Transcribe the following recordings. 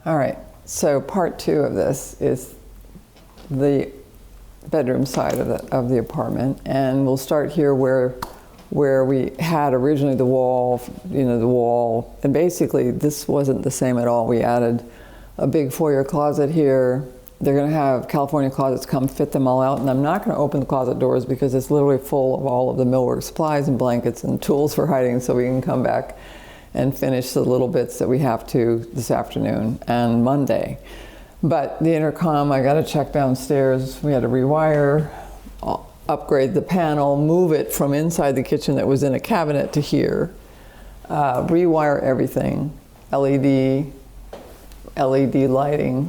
All right, so part two of this is the bedroom side of the apartment, and we'll start here where we had originally the wall, and basically this wasn't the same at all. We added a big foyer closet here. They're going to have California closets come fit them all out, and I'm not going to open the closet doors because it's literally full of all of the millwork supplies and blankets and tools for hiding, so we can come back and finish the little bits that we have to this afternoon and Monday. But the intercom, I got to check downstairs. We had to rewire, upgrade the panel, move it from inside the kitchen that was in a cabinet to here, rewire everything, LED lighting,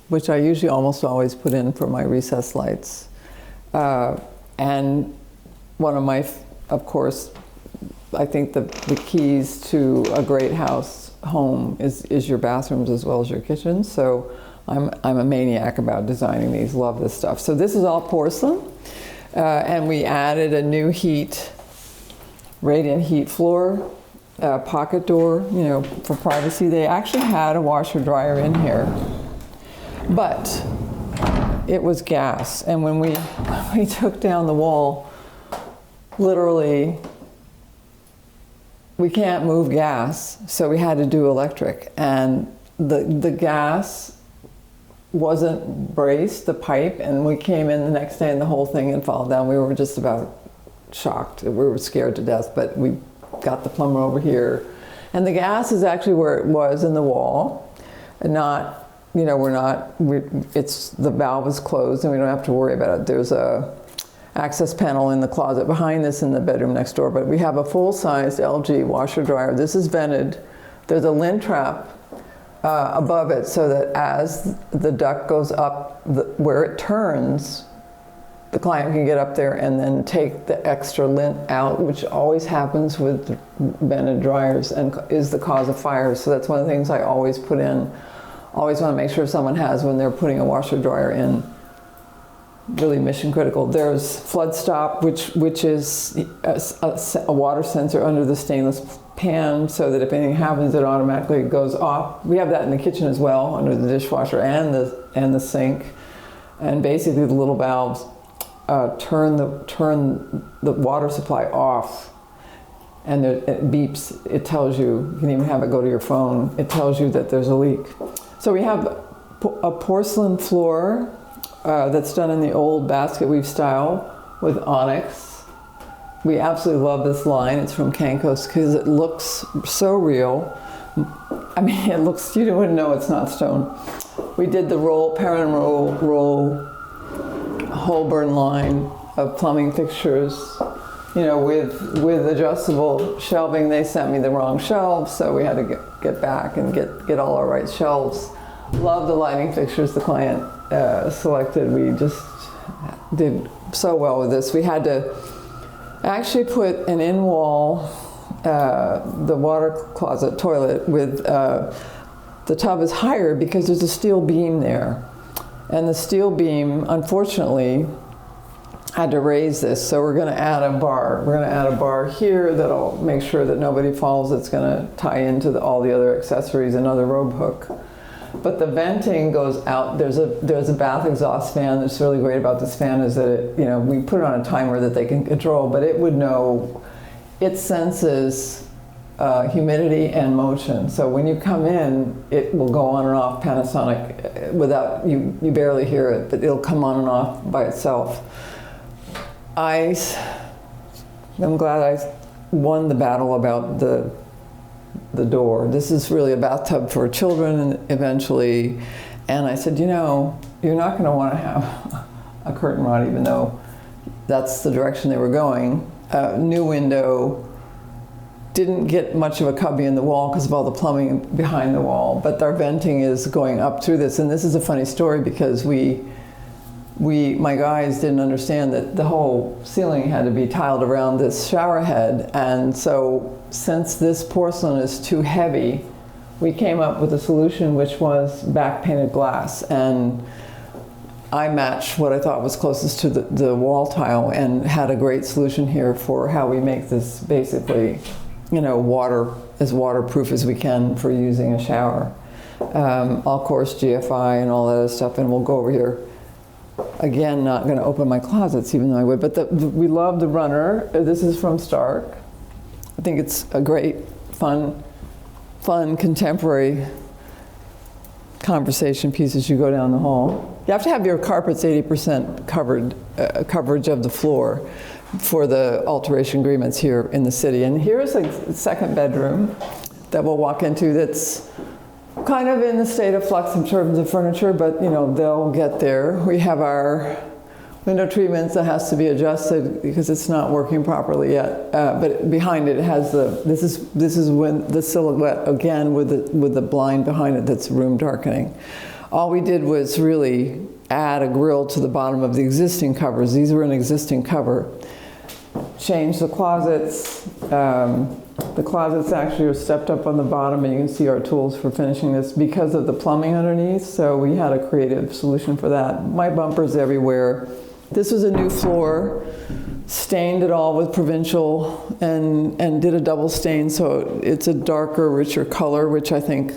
which I usually almost always put in for my recessed lights. And one of my, of course, I think the keys to a great home is your bathrooms as well as your kitchen. So I'm a maniac about designing these, love this stuff. So this is all porcelain, and we added a new radiant heat floor, pocket door, for privacy. They actually had a washer dryer in here, but it was gas. And when we took down the wall, literally, we can't move gas, so we had to do electric. And the gas wasn't braced, the pipe, and we came in the next day and the whole thing had fallen down. We were just about shocked. We were scared to death, but we got the plumber over here. And the gas is actually where it was in the wall, and not, it's, the valve is closed and we don't have to worry about it. There's a access panel in the closet behind this in the bedroom next door, but we have a full-sized LG washer dryer. This is vented. There's a lint trap above it so that as the duct goes up, where it turns, the client can get up there and then take the extra lint out, which always happens with vented dryers and is the cause of fires. So that's one of the things I always put in. Always want to make sure someone has when they're putting a washer dryer in. Really mission critical. There's flood stop, which is a water sensor under the stainless pan, so that if anything happens, it automatically goes off. We have that in the kitchen as well, under the dishwasher and the sink. And basically, the little valves turn the water supply off, and it beeps. It tells you. You can even have it go to your phone. It tells you that there's a leak. So we have a porcelain floor. That's done in the old basket weave style with onyx. We absolutely love this line. It's from Cancos because it looks so real. I mean, it looks, you wouldn't know it's not stone. We did the parent roll Holborn line of plumbing fixtures, with adjustable shelving. They sent me the wrong shelves, so we had to get back and get all our right shelves. Love the lighting fixtures the client selected. We just did so well with this. We had to actually put an in-wall, the water closet toilet with the tub is higher because there's a steel beam there. And the steel beam, unfortunately, had to raise this. So we're going to add a bar. We're going to add a bar here that'll make sure that nobody falls. It's going to tie into all the other accessories, another robe hook. But the venting goes out. There's a bath exhaust fan. That's really great about this fan is that we put it on a timer that they can control, but it would know. It senses humidity and motion. So when you come in, it will go on and off Panasonic without you barely hear it, but it'll come on and off by itself. I'm glad I won the battle about the door. This is really a bathtub for children eventually. And I said, you're not going to want to have a curtain rod, even though that's the direction they were going. New window, didn't get much of a cubby in the wall because of all the plumbing behind the wall, but our venting is going up through this. And this is a funny story because my guys didn't understand that the whole ceiling had to be tiled around this shower head. And so since this porcelain is too heavy, we came up with a solution which was back painted glass. And I matched what I thought was closest to the wall tile and had a great solution here for how we make this basically, as waterproof as we can for using a shower. all course GFI and all that other stuff, and we'll go over here. Again, not going to open my closets, even though I would, but we love the runner. This is from Stark. I think it's a great, fun, contemporary conversation piece as you go down the hall. You have to have your carpets 80% coverage of the floor for the alteration agreements here in the city. And here's a second bedroom that we'll walk into that's kind of in the state of flux in terms of furniture, but you know, they'll get there. We have our window treatments that has to be adjusted because it's not working properly yet. But behind it has this is when the silhouette again with the blind behind it that's room darkening. All we did was really add a grill to the bottom of the existing covers. These were an existing cover. Change the closets. The closets actually are stepped up on the bottom, and you can see our tools for finishing this because of the plumbing underneath, so we had a creative solution for that. My bumpers everywhere. This was a new floor, stained it all with Provincial, and did a double stain, so it's a darker, richer color, which I think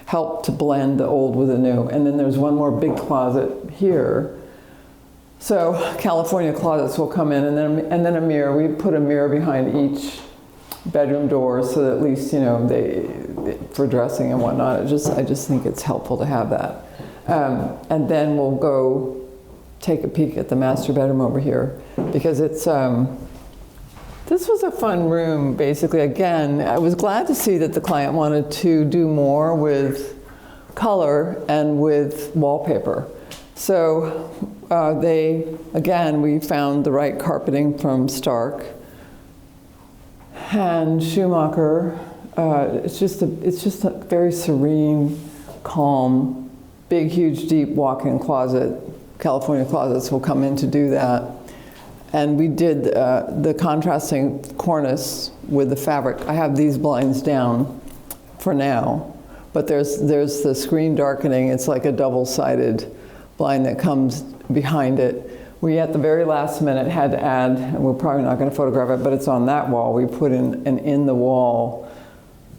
helped to blend the old with the new. And then there's one more big closet here. So California closets will come in, and then a mirror. We put a mirror behind each bedroom door, so that at least, you know, for dressing and whatnot. I just think it's helpful to have that. And then we'll go take a peek at the master bedroom over here, because it's this was a fun room. Basically, again, I was glad to see that the client wanted to do more with color and with wallpaper. So we found the right carpeting from Stark and Schumacher. It's just a very serene, calm, big, huge, deep walk-in closet. California closets will come in to do that. And we did the contrasting cornice with the fabric. I have these blinds down for now, but there's the screen darkening. It's like a double-sided blind that comes behind it. We, at the very last minute, had to add, and we're probably not going to photograph it, but it's on that wall. We put in an in-the-wall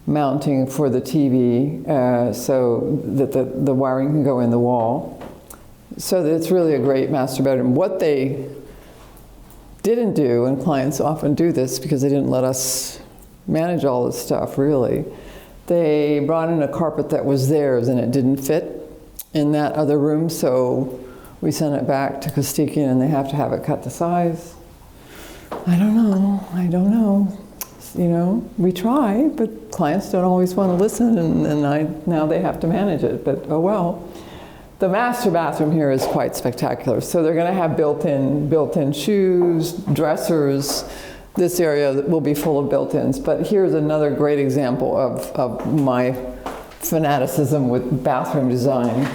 mounting for the TV so that the wiring can go in the wall. So that it's really a great master bedroom. What they didn't do, and clients often do this because they didn't let us manage all this stuff, really, they brought in a carpet that was theirs and it didn't fit in that other room, so we sent it back to Costikian and they have to have it cut to size. I don't know. You know, we try, but clients don't always want to listen, and now they have to manage it, but oh well. The master bathroom here is quite spectacular. So they're going to have built-in shoes, dressers. This area will be full of built-ins. But here's another great example of my fanaticism with bathroom design.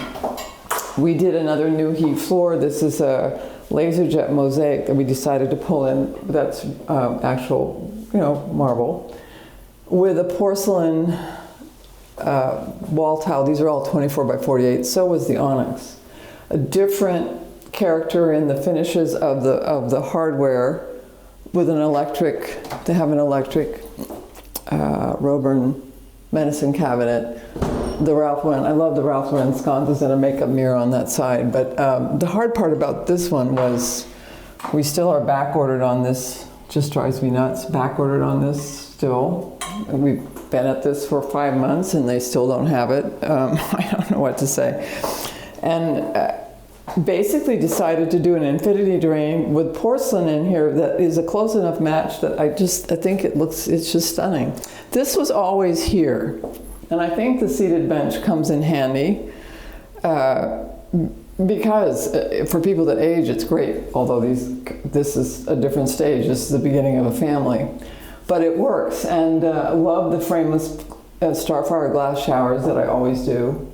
We did another new heat floor. This is a LaserJet mosaic that we decided to pull in. That's actual, you know, marble, with a porcelain wall tile. These are all 24 by 48. So was the onyx. A different character in the finishes of the hardware, with an electric. They have an electric Roburn medicine cabinet. The Ralph Lauren. I love the Ralph Lauren sconces and a makeup mirror on that side. But the hard part about this one was we still are back ordered on this. Just drives me nuts. Back ordered on this still. We've been at this for 5 months and they still don't have it. I don't know what to say. And basically decided to do an infinity drain with porcelain in here that is a close enough match that I think it's just stunning. This was always here. And I think the seated bench comes in handy because for people that age, it's great. Although this is a different stage. This is the beginning of a family. But it works, and I love the frameless Starfire glass showers that I always do.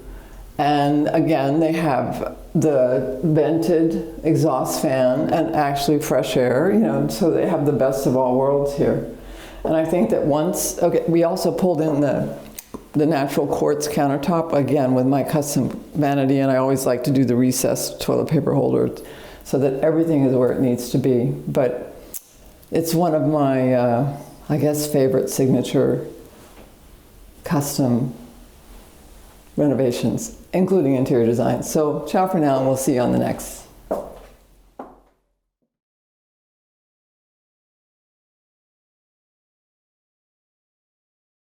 And again, they have the vented exhaust fan and actually fresh air, you know, so they have the best of all worlds here. And I think that we also pulled in the natural quartz countertop, again, with my custom vanity, and I always like to do the recessed toilet paper holder so that everything is where it needs to be. But it's one of my, I guess, favorite signature custom renovations, including interior design. So ciao for now, and we'll see you on the next